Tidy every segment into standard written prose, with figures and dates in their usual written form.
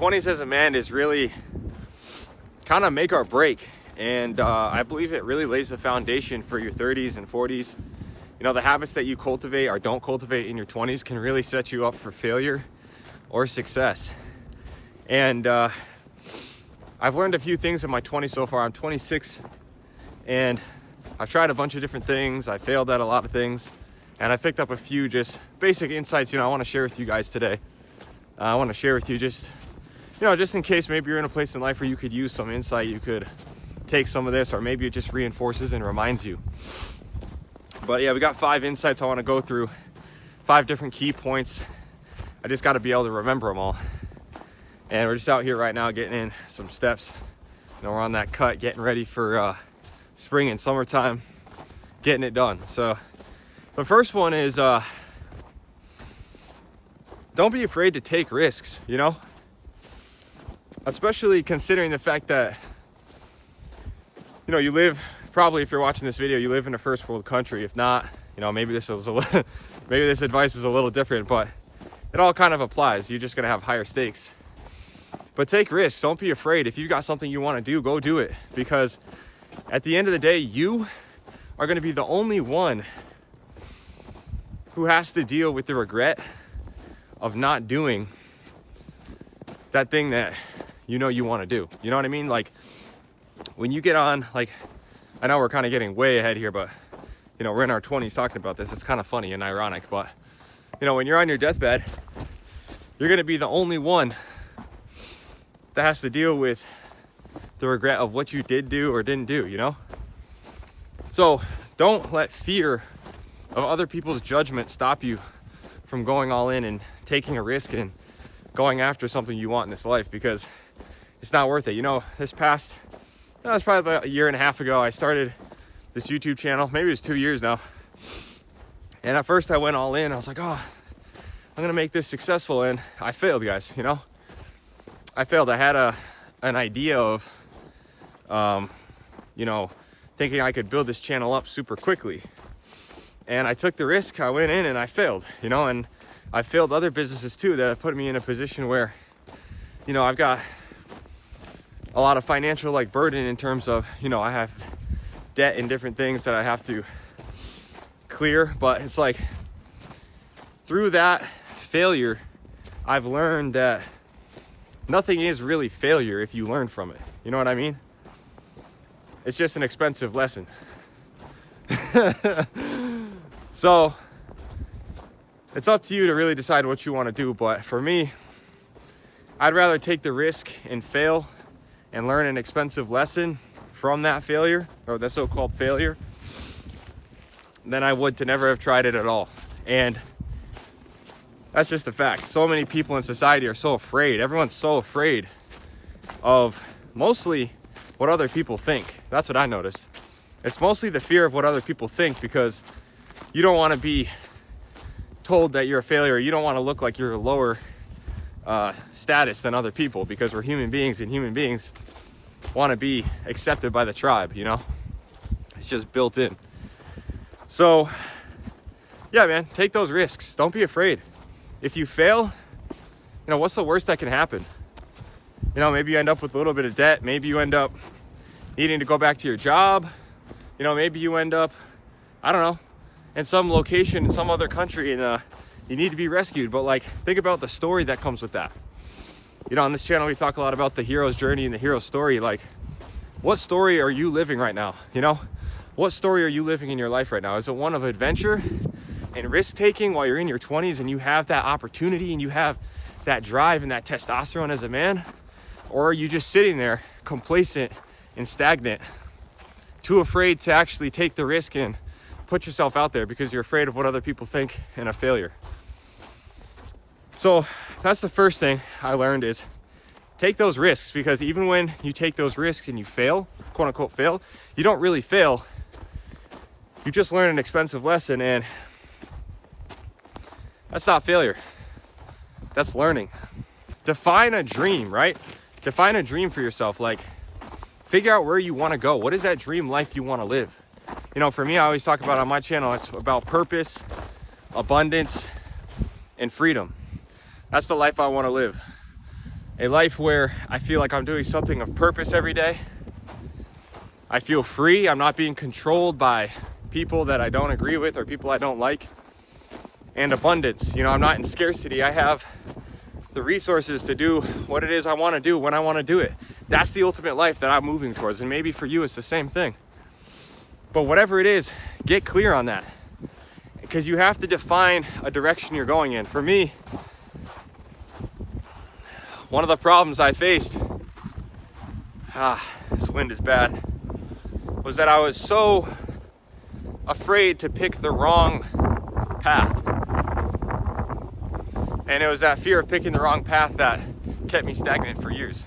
20s as a man is really kind of make or break. And I believe it really lays the foundation for your 30s and 40s. You know, the habits that you cultivate or don't cultivate in your 20s can really set you up for failure or success. And I've learned a few things in my 20s so far. I'm 26 and I've tried a bunch of different things. I failed at a lot of things. And I picked up a few just basic insights, I want to share with you guys today. I want to share with you just in case maybe you're in a place in life where you could use some insight, you could take some of this, or maybe it just reinforces and reminds you. But yeah, we got 5 insights I want to go through, 5 different key points. I just got to be able to remember them all. And we're just out here right now getting in some steps. We're on that cut, getting ready for spring and summertime, getting it done. So the first one is don't be afraid to take risks, especially considering the fact that you live, probably if you're watching this video, you live in a first world country. If not, maybe this advice is a little different, but it all kind of applies. You're just going to have higher stakes. But take risks. Don't be afraid. If you've got something you want to do, go do it. Because at the end of the day, you are going to be the only one who has to deal with the regret of not doing that thing that you want to do. You know what I mean? Like when you get on, I know we're kind of getting way ahead here, but we're in our 20s talking about this. It's kind of funny and ironic, but when you're on your deathbed, you're going to be the only one that has to deal with the regret of what you did do or didn't do, So don't let fear of other people's judgment stop you from going all in and taking a risk and going after something you want in this life, because it's not worth it. This past, it's probably about a year and a half ago, I started this YouTube channel. Maybe it was 2 years now. And at first I went all in. I was like, I'm going to make this successful. And I failed, guys, I failed. I had an idea of, thinking I could build this channel up super quickly. And I took the risk. I went in and I failed, and I failed other businesses too that have put me in a position where, I've got a lot of financial burden in terms of, I have debt and different things that I have to clear. But it's like through that failure, I've learned that nothing is really failure if you learn from it. You know what I mean? It's just an expensive lesson. So it's up to you to really decide what you want to do. But for me, I'd rather take the risk and fail and learn an expensive lesson from that failure, or the so-called failure, than I would to never have tried it at all. And that's just a fact. So many people in society are so afraid. Everyone's so afraid of mostly what other people think. That's what I noticed. It's mostly the fear of what other people think, because you don't want to be told that you're a failure. You don't want to look like you're a lower status than other people, because we're human beings, and human beings want to be accepted by the tribe, It's just built in. So, yeah, man, take those risks. Don't be afraid. If you fail, what's the worst that can happen? Maybe you end up with a little bit of debt. Maybe you end up needing to go back to your job. Maybe you end up, I don't know, in some location in some other country, and you need to be rescued. But think about the story that comes with that. On this channel, we talk a lot about the hero's journey and the hero's story. What story are you living right now? What story are you living in your life right now? Is it one of adventure and risk taking while you're in your 20s and you have that opportunity and you have that drive and that testosterone as a man? Or are you just sitting there complacent and stagnant, too afraid to actually take the risk and put yourself out there because you're afraid of what other people think and a failure? So that's the first thing I learned, is take those risks, because even when you take those risks and you fail, quote unquote fail, you don't really fail. You just learn an expensive lesson, and that's not failure. That's learning. Define a dream, right? Define a dream for yourself. Figure out where you want to go. What is that dream life you want to live? For me, I always talk about on my channel, it's about purpose, abundance, and freedom. That's the life I want to live. a life where I feel like I'm doing something of purpose every day. I feel free. I'm not being controlled by people that I don't agree with or people I don't like. And abundance. You know, I'm not in scarcity. I have the resources to do what it is I want to do when I want to do it. That's the ultimate life that I'm moving towards. And maybe for you, it's the same thing. But whatever it is, get clear on that. Because you have to define a direction you're going in. For me, one of the problems I faced, this wind is bad, was that I was so afraid to pick the wrong path. And it was that fear of picking the wrong path that kept me stagnant for years.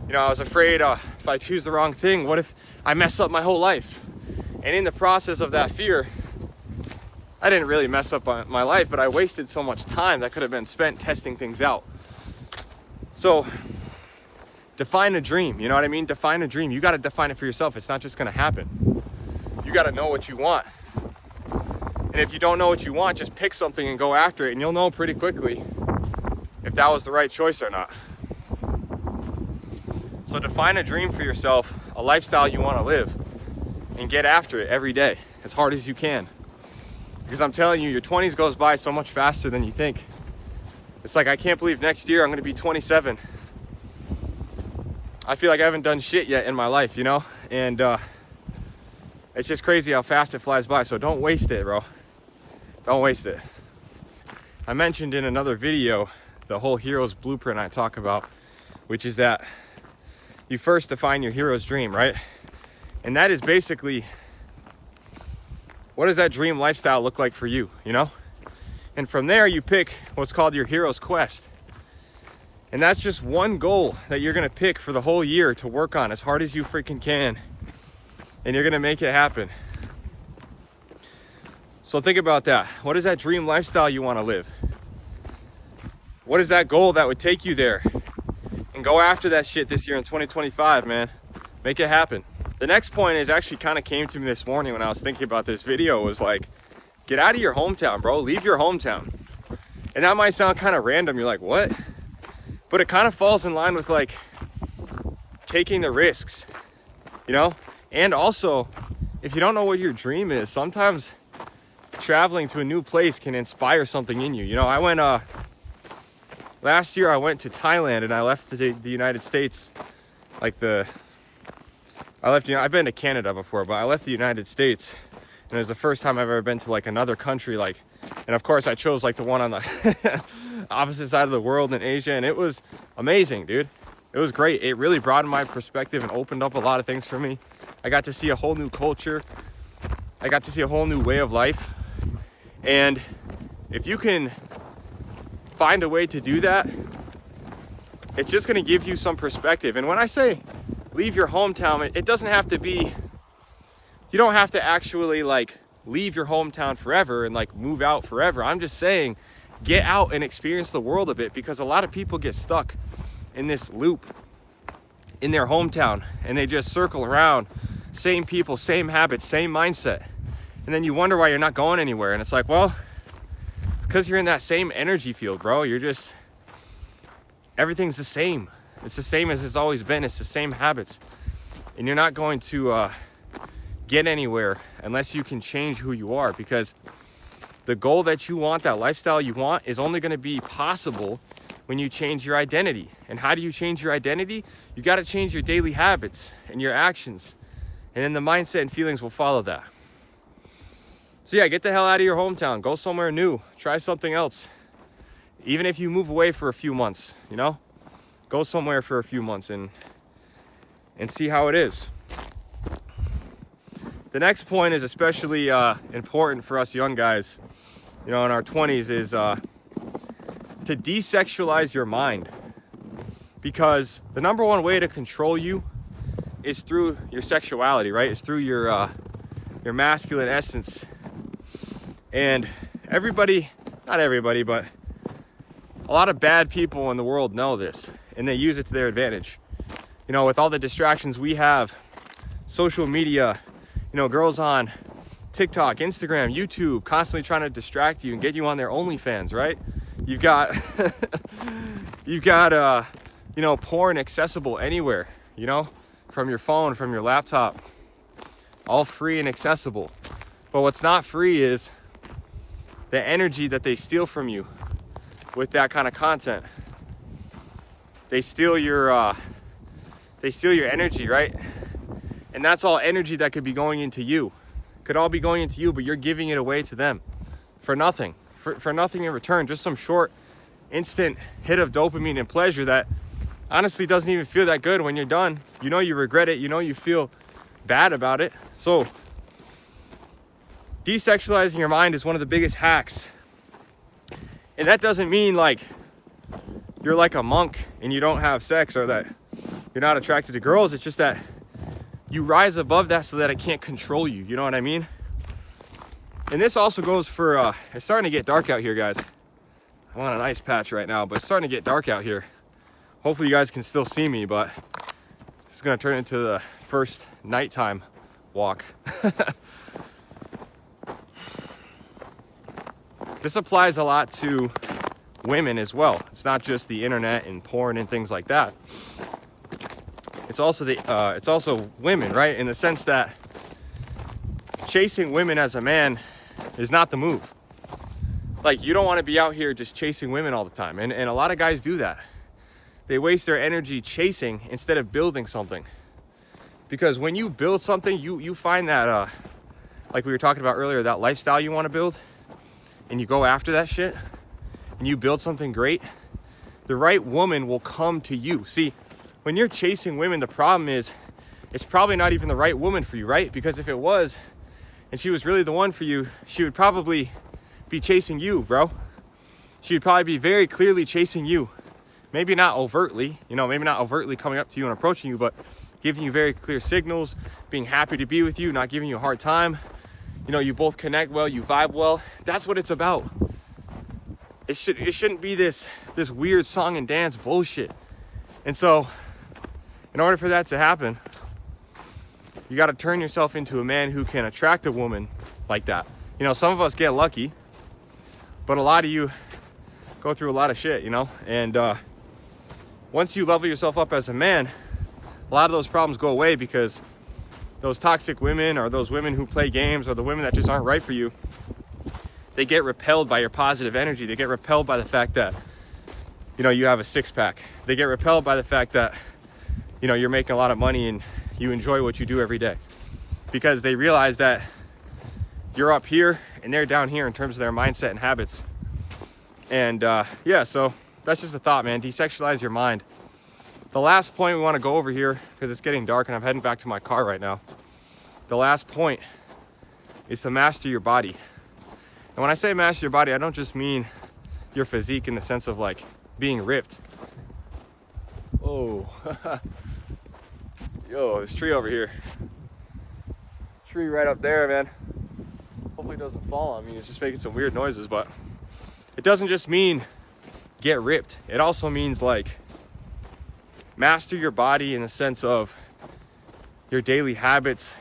You know, I was afraid if I choose the wrong thing, what if I mess up my whole life? And in the process of that fear, I didn't really mess up my life, but I wasted so much time that could have been spent testing things out. So define a dream, you know what I mean? Define a dream. You got to define it for yourself. It's not just going to happen. You got to know what you want. And if you don't know what you want, just pick something and go after it, and you'll know pretty quickly if that was the right choice or not. So define a dream for yourself, a lifestyle you want to live, and get after it every day as hard as you can. Because I'm telling you, your 20s goes by so much faster than you think. It's like, I can't believe next year I'm going to be 27. I feel like I haven't done shit yet in my life, you know? And it's just crazy how fast it flies by. So don't waste it, bro. Don't waste it. I mentioned in another video the whole hero's blueprint I talk about, which is that you first define your hero's dream, right? And that is basically, what does that dream lifestyle look like for you, you know? And from there, you pick what's called your hero's quest. And that's just one goal that you're gonna pick for the whole year to work on as hard as you freaking can. And you're gonna make it happen. So think about that. What is that dream lifestyle you wanna live? What is that goal that would take you there? And go after that shit this year in 2025, man. Make it happen. The next point is actually kind of came to me this morning when I was thinking about this video, was like, get out of your hometown, bro. Leave your hometown. And that might sound kind of random. You're like, what? But it kind of falls in line with like taking the risks, you know? And also, if you don't know what your dream is, sometimes traveling to a new place can inspire something in you. You know, I went, last year I went to Thailand and I left the United States, I've been to Canada before, but I left the United States. And it was the first time I've ever been to like another country, like, and of course I chose like the one on the opposite side of the world in Asia, and it was amazing, dude. It was great. It really broadened my perspective and opened up a lot of things for me. I got to see a whole new culture. I got to see a whole new way of life. And if you can find a way to do that, it's just going to give you some perspective. And when I say leave your hometown, it doesn't have to be, you don't have to actually like leave your hometown forever and like move out forever. I'm just saying, get out and experience the world a bit, because a lot of people get stuck in this loop in their hometown and they just circle around, same people, same habits, same mindset. And then you wonder why you're not going anywhere. And it's like, well, because you're in that same energy field, bro. You're just, everything's the same. It's the same as it's always been. It's the same habits. And you're not going to get anywhere unless you can change who you are, because the goal that you want, that lifestyle you want, is only going to be possible when you change your identity. And how do you change your identity? You got to change your daily habits and your actions, and then the mindset and feelings will follow that. So yeah, get the hell out of your hometown. Go somewhere new. Try something else. Even if you move away for a few months, you know, go somewhere for a few months and see how it is. The next point is especially important for us young guys, you know, in our 20s, is to desexualize your mind. Because the number one way to control you is through your sexuality, right? It's through your masculine essence. And everybody, not everybody, but a lot of bad people in the world know this, and they use it to their advantage. You know, with all the distractions we have, social media, you know, girls on TikTok, Instagram, YouTube, constantly trying to distract you and get you on their OnlyFans, right? You've got you know, porn accessible anywhere, you know, from your phone, from your laptop, all free and accessible. But what's not free is the energy that they steal from you with that kind of content. They steal your energy, right? And that's all energy that could be going into you. Could all be going into you, but you're giving it away to them for nothing, for nothing in return. Just some short, instant hit of dopamine and pleasure that honestly doesn't even feel that good when you're done. You know you regret it. You know you feel bad about it. So desexualizing your mind is one of the biggest hacks. And that doesn't mean like you're like a monk and you don't have sex or that you're not attracted to girls. It's just that you rise above that so that it can't control you. You know what I mean? And this also goes for, it's starting to get dark out here, guys. I'm on an ice patch right now, but it's starting to get dark out here. Hopefully you guys can still see me, but it's gonna turn into the first nighttime walk. This applies a lot to women as well. It's not just the internet and porn and things like that. It's also women, right? In the sense that chasing women as a man is not the move. Like, you don't want to be out here just chasing women all the time. And a lot of guys do that. They waste their energy chasing instead of building something. Because when you build something, you find that, like we were talking about earlier, that lifestyle you want to build, and you go after that shit, and you build something great, the right woman will come to you. See, when you're chasing women, the problem is it's probably not even the right woman for you, right? Because if it was, and she was really the one for you, she would probably be chasing you, bro. She would probably be very clearly chasing you. Maybe not overtly, you know, maybe not overtly coming up to you and approaching you, but giving you very clear signals, being happy to be with you, not giving you a hard time. You know, you both connect well, you vibe well. That's what it's about. It shouldn't be this weird song and dance bullshit. And so, in order for that to happen, you got to turn yourself into a man who can attract a woman like that. You know, some of us get lucky, but a lot of you go through a lot of shit, you know? And once you level yourself up as a man, a lot of those problems go away because those toxic women or those women who play games or the women that just aren't right for you, they get repelled by your positive energy. They get repelled by the fact that, you know, you have a six-pack. They get repelled by the fact that, you know, you're making a lot of money and you enjoy what you do every day, because they realize that you're up here and they're down here in terms of their mindset and habits. And yeah, so that's just a thought, man. Desexualize your mind. The last point we want to go over here, because it's getting dark and I'm heading back to my car right now. The last point is to master your body. And when I say master your body, I don't just mean your physique in the sense of like being ripped. Oh, yo, this tree over here. Tree right up there, man. Hopefully it doesn't fall on me. It's just making some weird noises, but it doesn't just mean get ripped. It also means like master your body in the sense of your daily habits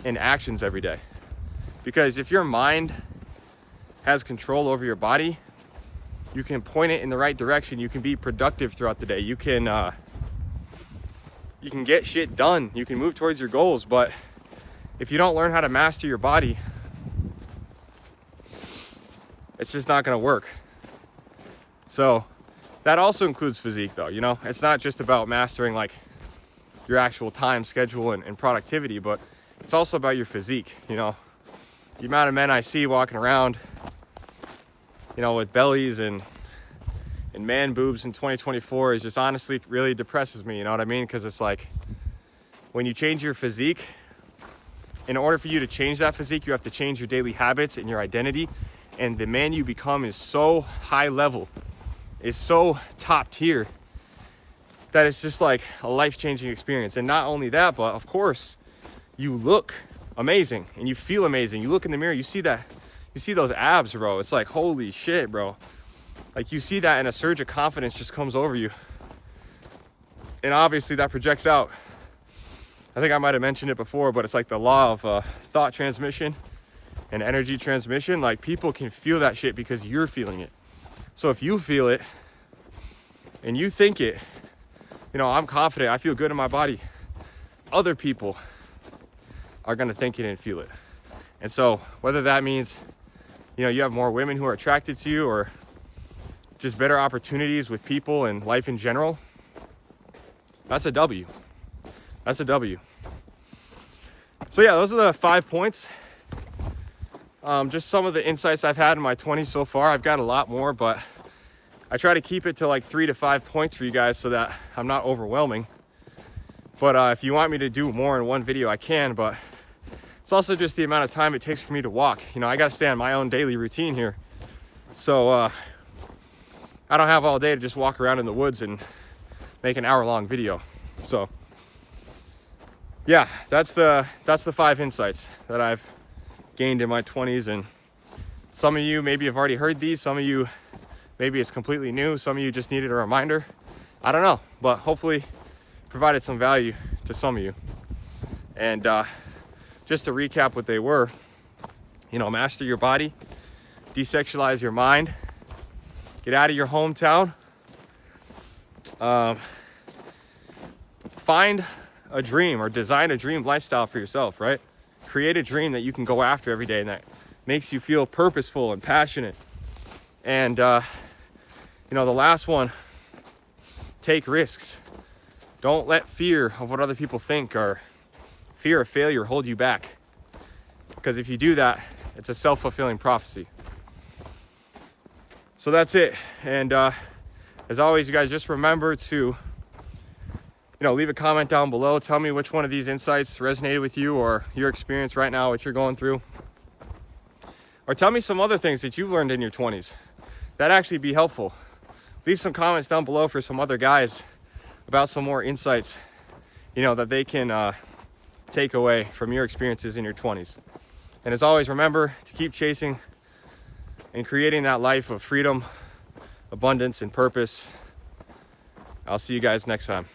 and actions every day. Because if your mind has control over your body, you can point it in the right direction. You can be productive throughout the day. You can get shit done. You can move towards your goals. But if you don't learn how to master your body, it's just not going to work. So that also includes physique, though. You know, it's not just about mastering like your actual time schedule and productivity, but it's also about your physique. You know, the amount of men I see walking around, you know, with bellies and man boobs in 2024 is just honestly really depresses me. You know what I mean? Because it's like when you change your physique, in order for you to change that physique, you have to change your daily habits and your identity. And the man you become is so high level, is so top tier, that it's just like a life-changing experience. And not only that, but of course, you look amazing and you feel amazing. You look in the mirror, you see those abs, bro. It's like, holy shit, bro. Like, you see that and a surge of confidence just comes over you. And obviously that projects out. I think I might have mentioned it before, but it's like the law of thought transmission and energy transmission. Like, people can feel that shit because you're feeling it. So if you feel it, and you think it, you know, I'm confident, I feel good in my body, other people are gonna think it and feel it. And so whether that means, you know, you have more women who are attracted to you, or just better opportunities with people and life in general, that's a W. That's a W. So yeah, those are the 5 points. Just some of the insights I've had in my 20s so far. I've got a lot more, but I try to keep it to like 3 to 5 points for you guys so that I'm not overwhelming. But if you want me to do more in one video, I can, but it's also just the amount of time it takes for me to walk. You know, I got to stay on my own daily routine here. So I don't have all day to just walk around in the woods and make an hour-long video. So yeah, that's the 5 insights that I've gained in my 20s. And some of you maybe have already heard these. Some of you, maybe it's completely new. Some of you just needed a reminder. I don't know, but hopefully provided some value to some of you. And just to recap what they were, you know, master your body, desexualize your mind, get out of your hometown, find a dream or design a dream lifestyle for yourself, right? Create a dream that you can go after every day and that makes you feel purposeful and passionate. And, you know, the last one, take risks. Don't let fear of what other people think or fear of failure hold you back. Because if you do that, it's a self-fulfilling prophecy. So that's it. And as always, you guys just remember to, you know, leave a comment down below. Tell me which one of these insights resonated with you, or your experience right now, what you're going through. Or tell me some other things that you've learned in your 20s. That'd actually be helpful. Leave some comments down below for some other guys about some more insights, you know, that they can take away from your experiences in your 20s. And as always, remember to keep chasing and creating that life of freedom, abundance, and purpose. I'll see you guys next time.